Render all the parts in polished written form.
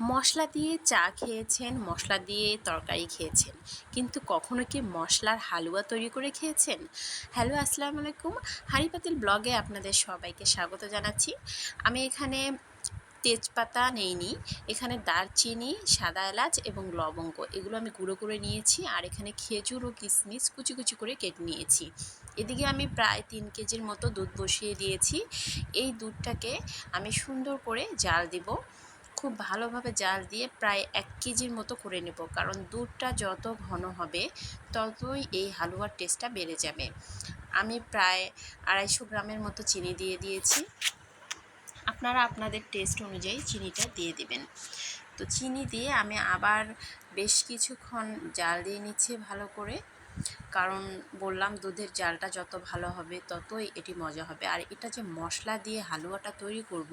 মশলা দিয়ে চা খেয়েছেন, মশলা দিয়ে তরকারি খেয়েছেন, কিন্তু কখনো কি মশলার হালুয়া তৈরি করে খেয়েছেন? হ্যালো, আসসালামু আলাইকুম। হাঁড়ি পাতিল ব্লগে আপনাদের সবাইকে স্বাগত জানাচ্ছি। আমি এখানে তেজপাতা নেইনি, এখানে দারচিনি, সাদা এলাচ এবং লবঙ্গ এগুলো আমি গুঁড়ো করে নিয়েছি, আর এখানে খেজুর ও কিশমিশ কুচি কুচি করে কেটে নিয়েছি। এদিকে আমি প্রায় 3 কেজির মতো দুধ বসিয়ে দিয়েছি। এই দুধটাকে আমি সুন্দর করে জাল দিব। খুব ভালোভাবে জাল দিয়ে প্রায় 1 কেজির মতো করে নেব, কারণ দুধটা যত ঘন হবে ততই এই হালুয়ার টেস্টটা বেড়ে যাবে। আমি প্রায় 250 গ্রামের মতো চিনি দিয়ে দিয়েছি। আপনারা আপনাদের টেস্ট অনুযায়ী চিনিটা দিয়ে দিবেন। তো চিনি দিয়ে আমি আবার বেশ কিছুক্ষণ জাল দিয়ে নিচ্ছি ভালো করে, কারণ বললাম দুধের জালটা যত ভালো হবে ততই এটি মজা হবে। আর এটা যে মশলা দিয়ে হালুয়াটা তৈরি করব,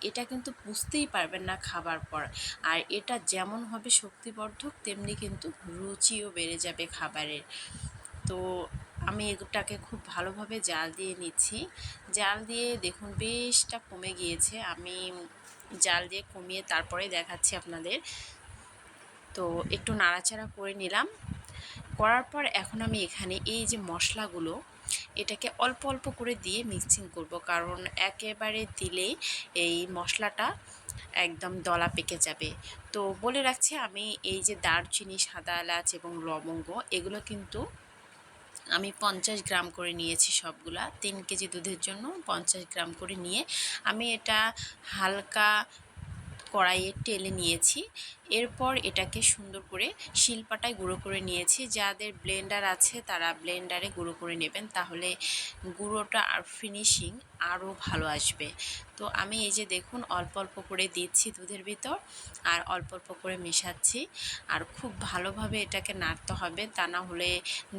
এটা কিন্তু বুঝতেই পারবেন না খাবার পর। আর এটা যেমন হবে শক্তিবর্ধক, তেমনি কিন্তু রুচিও বেড়ে যাবে খাবারের। তো আমি এটাকে খুব ভালোভাবে জাল দিয়ে নিচ্ছি। জাল দিয়ে দেখুন বেশটা কমে গিয়েছে। আমি জাল দিয়ে কমিয়ে তারপরে দেখাচ্ছি আপনাদের। তো একটু নাড়াচাড়া করে নিলাম। করার পর এখন আমি এখানে এই যে মশলাগুলো, এটাকে অল্প অল্প করে দিয়ে মিক্সিং করব, কারণ একেবারে দিলে এই মশলাটা একদম দলা পেকে যাবে। তো বলে রাখছি, আমি এই যে দারচিনি, সাদা এলাচ এবং লবঙ্গ এগুলো কিন্তু আমি 50 গ্রাম করে নিয়েছি সবগুলা। 3 কেজি দুধের জন্য 50 গ্রাম করে নিয়ে আমি এটা হালকা কড়াইয়ে টেলে নিয়েছি। এরপর এটাকে সুন্দর করে শিলপাটায় গুঁড়ো করে নিয়েছি। যাদের ব্লেন্ডার আছে তারা ব্লেন্ডারে গুঁড়ো করে নেবেন, তাহলে গুঁড়োটা আর ফিনিশিং আরও ভালো আসবে। তো আমি এই যে দেখুন অল্প অল্প করে দিচ্ছি দুধের ভিতর, আর অল্প অল্প করে মেশাচ্ছি। আর খুব ভালোভাবে এটাকে নাড়তে হবে, তা না হলে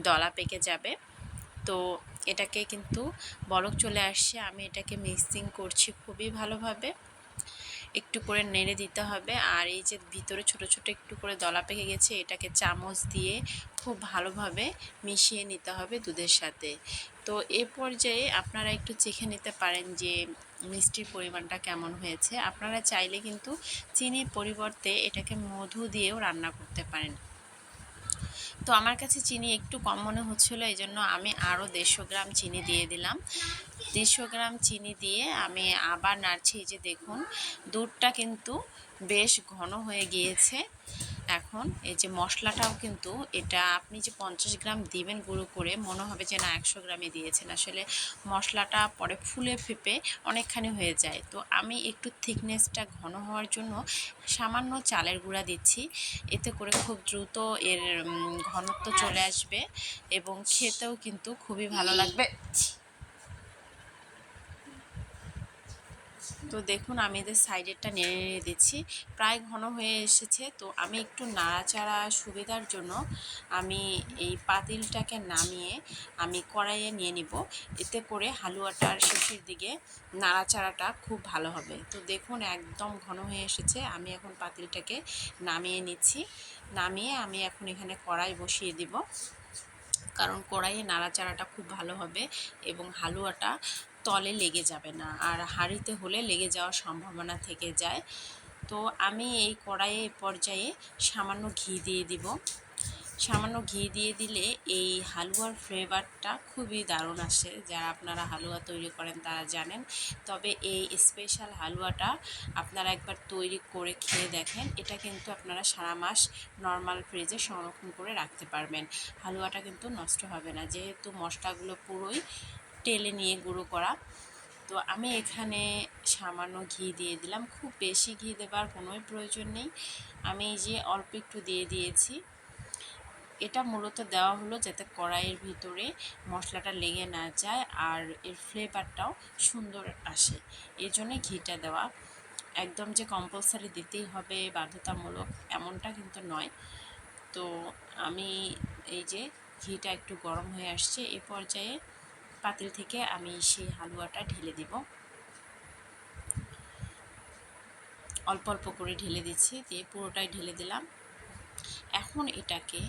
দলা পেকে যাবে। তো এটাকে কিন্তু বলক চলে আসছে, আমি এটাকে মিক্সিং করছি খুবই ভালোভাবে। একটু করে নেড়ে দিতে হবে। আর এই যে ভিতরে ছোট ছোট একটু করে দলা পেকে গেছে, এটাকে চামচ দিয়ে খুব ভালোভাবে মিশিয়ে নিতে হবে দুধের সাথে। তো এ পর্যায়ে আপনারা একটু চেখে নিতে পারেন যে মিষ্টির পরিমাণটা কেমন হয়েছে। আপনারা চাইলে কিন্তু চিনির পরিবর্তে এটাকে মধু দিয়েও রান্না করতে পারেন। তো আমার কাছে চিনি একটু কম মনে হচ্ছিলো, এই জন্য আমি আরও 150 গ্রাম চিনি দিয়ে দিলাম। 150 গ্রাম চিনি দিয়ে আমি আবার নাড়ছি। এই যে দেখুন দুধটা কিন্তু বেশ ঘন হয়ে গিয়েছে। এখন এই যে মশলাটাও কিন্তু, এটা আপনি যে 50 গ্রাম দিবেন গুঁড়ো করে, মনে হবে যে না 100 গ্রামই দিয়েছেন, আসলে মশলাটা পরে ফুলে ফেপে অনেকখানি হয়ে যায়। তো আমি একটু থিকনেসটা ঘন হওয়ার জন্য সামান্য চালের গুঁড়া দিচ্ছি। এতে করে খুব দ্রুত এর ঘনত্ব চলে আসবে এবং খেতেও কিন্তু খুবই ভালো লাগবে। তো দেখুন আমি এদের সাইডেরটা নেড়ে নেড়ে দিচ্ছি, প্রায় ঘন হয়ে এসেছে। তো আমি একটু নাড়াচাড়া সুবিধার জন্য আমি এই পাতিলটাকে নামিয়ে আমি কড়াইয়ে নিয়ে নিব। এতে করে হালুয়াটার শেষের দিকে নাড়াচাড়াটা খুব ভালো হবে। তো দেখুন একদম ঘন হয়ে এসেছে। আমি এখন পাতিলটাকে নামিয়ে নিচ্ছি। নামিয়ে আমি এখন এখানে কড়াই বসিয়ে দিব, কারণ কড়াইয়ে নাড়াচাড়াটা খুব ভালো হবে এবং হালুয়াটা তলে লেগে যাবে না, আর হাঁড়িতে হলে লেগে যাওয়ার সম্ভাবনা থেকে যায়। তো আমি এই কড়াইয়ে পর্যায়ে সামান্য ঘি দিয়ে দিব। সামান্য ঘি দিয়ে দিলে এই হালুয়ার ফ্লেভারটা খুবই দারুণ আসে। যারা আপনারা হালুয়া তৈরি করেন তারা জানেন। তবে এই স্পেশাল হালুয়াটা আপনারা একবার তৈরি করে খেয়ে দেখেন। এটা কিন্তু আপনারা সারা মাস নর্মাল ফ্রিজে সংরক্ষণ করে রাখতে পারবেন। হালুয়াটা কিন্তু নষ্ট হবে না, যেহেতু মশলাগুলো পুরোই টেলে নিয়ে গুঁড়ো করা। তো আমি এখানে সামান্য ঘি দিয়ে দিলাম, খুব বেশি ঘি দেবার কোনোই প্রয়োজন নেই। আমি এই যে অল্প একটু দিয়ে দিয়েছি। এটা মূলত দেওয়া হলো যাতে কড়াইয়ের ভিতরে মশলাটা লেগে না যায় আর এর ফ্লেভারটাও সুন্দর আসে, এই জন্যে ঘিটা দেওয়া। একদম যে কম্পালসারি দিতেই হবে বাধ্যতামূলক এমনটা কিন্তু নয়। তো আমি এই যে ঘিটা একটু গরম হয়ে আসছে, এ পর্যায়ে পাতিল থেকে আমি সেই হালুয়াটা ঢেলে দিব। অল্প অল্প করে ঢেলে দিচ্ছি, দিয়ে পুরোটাই ঢেলে দিলাম। এখন এটাকে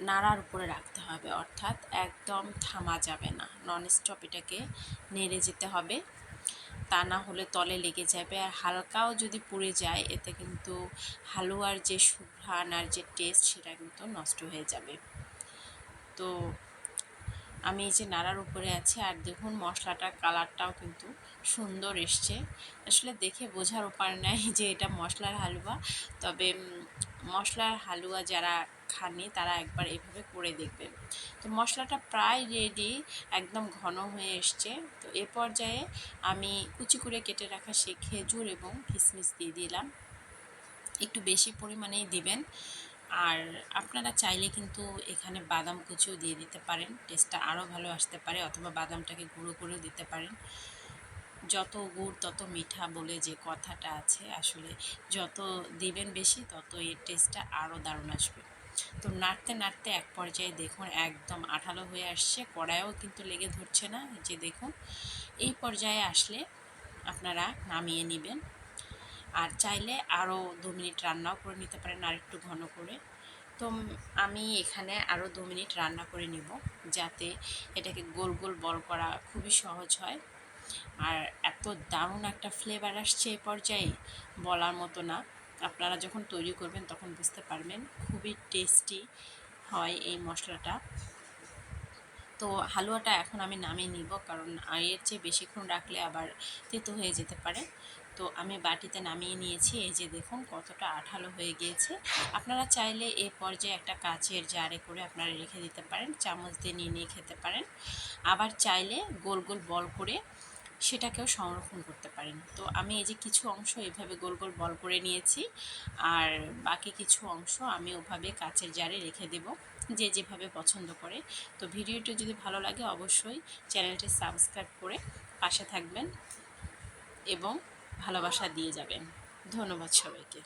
নাড়ার উপরে রাখতে হবে, অর্থাৎ একদম থামা যাবে না, ননস্টপ এটাকে নেড়ে যেতে হবে। তা না হলে তলে লেগে যাবে, আর হালকাও যদি পুড়ে যায় এতে কিন্তু হালুয়ার যে সুঘ্রাণ আর যে টেস্ট সেটা কিন্তু নষ্ট হয়ে যাবে। তো আমি এই যে নাড়ার উপরে আছি, আর দেখুন মশলাটার কালারটাও কিন্তু সুন্দর এসছে। আসলে দেখে বোঝার উপায় নাই যে এটা মশলার হালুয়া, তবে মশলার হালুয়া যারা খাননি তারা একবার এভাবে করে দেখবেন। তো মশলাটা প্রায় রেডি, একদম ঘন হয়ে এসছে। তো এ পর্যায়ে আমি কুচি করে কেটে রাখা সেই খেজুর এবং কিশমিশ দিয়ে দিলাম, একটু বেশি পরিমাণেই দিবেন। আর আপনারা চাইলে কিন্তু এখানে বাদাম কুচিও দিয়ে দিতে পারেন, টেস্টটা আরও ভালো আসতে পারে, অথবা বাদামটাকে গুঁড়ো করেও দিতে পারেন। যত গুড় তত মিঠা বলে যে কথাটা আছে, আসলে যত দিবেন বেশি তত এর টেস্টটা আরও দারুণ আসবে। তো নাড়তে নাড়তে এক পর্যায়ে দেখুন একদম আঠালো হয়ে আসছে, কড়াইও কিন্তু লেগে ধরছে না, যে দেখুন এই পর্যায়ে আসলে আপনারা নামিয়ে নেবেন। আর চাইলে আরও 2 মিনিট রান্নাও করে নিতে পারেন আর একটু ঘন করে। তো আমি এখানে আরও 2 মিনিট রান্না করে নিব, যাতে এটাকে গোল গোল বল করা খুবই সহজ হয়। আর এত দারুণ একটা ফ্লেভার আসছে এই পর্যায়ে, বলার মতো না। আপনারা যখন তৈরি করবেন তখন বুঝতে পারবেন, খুবই টেস্টি হয় এই মশলাটা। তো হালুয়াটা এখন আমি নামিয়ে নিব, কারণ এর চেয়ে বেশিক্ষণ রাখলে আবার তেতো হয়ে যেতে পারে। তো আমি বাটিতে নামিয়ে নিয়েছি, এই যে দেখুন কতটা আঠালো হয়ে গিয়েছে। আপনারা চাইলে এ পর্যায়ে একটা কাচের জারে করে আপনারা রেখে দিতে পারেন, চামচ দিয়ে নিয়ে নিয়ে খেতে পারেন। আবার চাইলে গোল গোল বল করে সেটাকেও সংরক্ষণ করতে পারেন। তো আমি এই যে কিছু অংশ এভাবে গোল গোল বল করে নিয়েছি, আর বাকি কিছু অংশ আমি ওভাবে কাচের জারে রেখে দেব, যে যেভাবে পছন্দ করে। তো ভিডিওটি যদি ভালো লাগে অবশ্যই চ্যানেলটি সাবস্ক্রাইব করে পাশে থাকবেন এবং ভালোবাসা দিয়ে যাবেন। ধন্যবাদ সবাইকে।